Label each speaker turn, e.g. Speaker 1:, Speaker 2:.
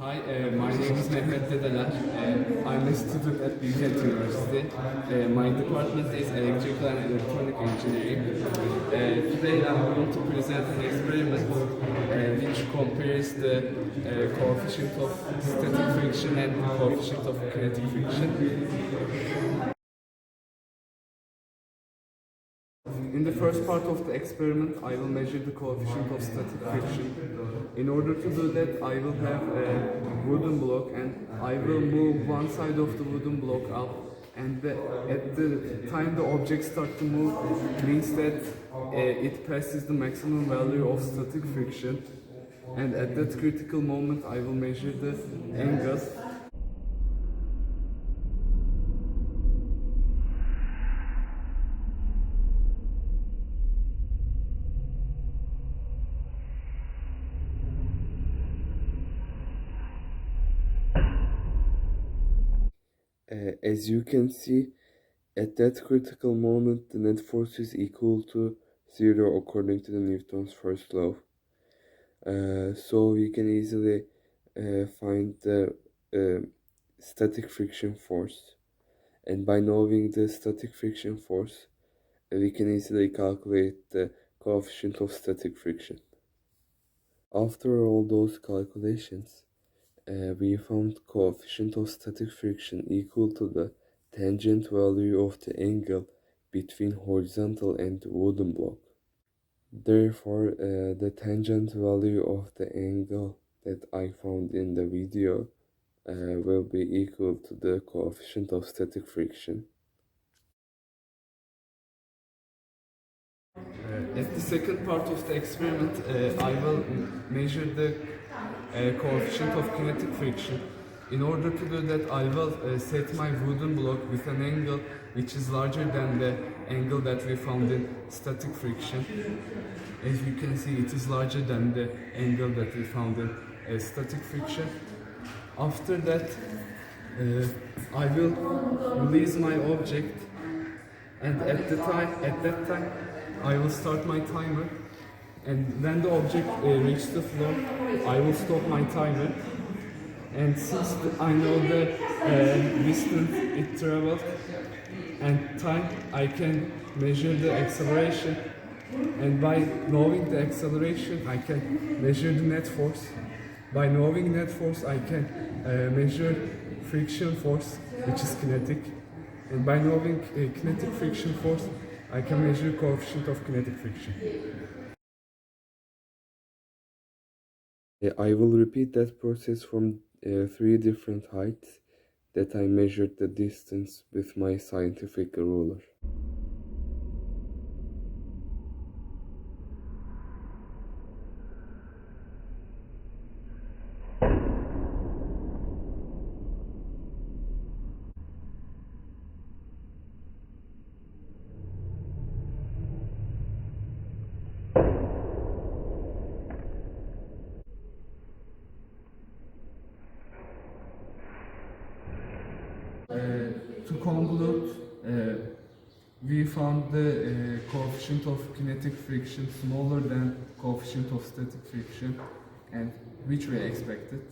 Speaker 1: Hi, my name is Mehmet Dedeler. I'm a student at Bilkent University. My department is Electrical and Electronic Engineering. Today I'm going to present an experiment which compares the coefficient of static friction and the coefficient of kinetic friction. In the first part of the experiment, I will measure the coefficient of static friction. In order to do that, I will have a wooden block and I will move one side of the wooden block up, and at the time the object starts to move, means that it passes the maximum value of static friction, and at that critical moment I will measure the angle. As you can see, at that critical moment, the net force is equal to 0 according to the Newton's first law. So we can easily find the static friction force. And by knowing the static friction force, we can easily calculate the coefficient of static friction. After all those calculations, we found coefficient of static friction equal to the tangent value of the angle between horizontal and wooden block. Therefore, the tangent value of the angle that I found in the video will be equal to the coefficient of static friction. At the second part of the experiment, I will measure the coefficient of kinetic friction. In order to do that, I will set my wooden block with an angle which is larger than the angle that we found in static friction. As you can see, it is larger than the angle that we found in static friction. After that, I will release my object, and at that time, I will start my timer. And when the object reaches the floor, I will stop my timer. And since I know the distance it traveled and time, I can measure the acceleration. And by knowing the acceleration, I can measure the net force. By knowing net force, I can measure friction force, which is kinetic. And by knowing kinetic friction force, I can measure coefficient of kinetic friction. I will repeat that process from 3 different heights that I measured the distance with my scientific ruler. To conclude, we found the coefficient of kinetic friction smaller than coefficient of static friction, and which we expected.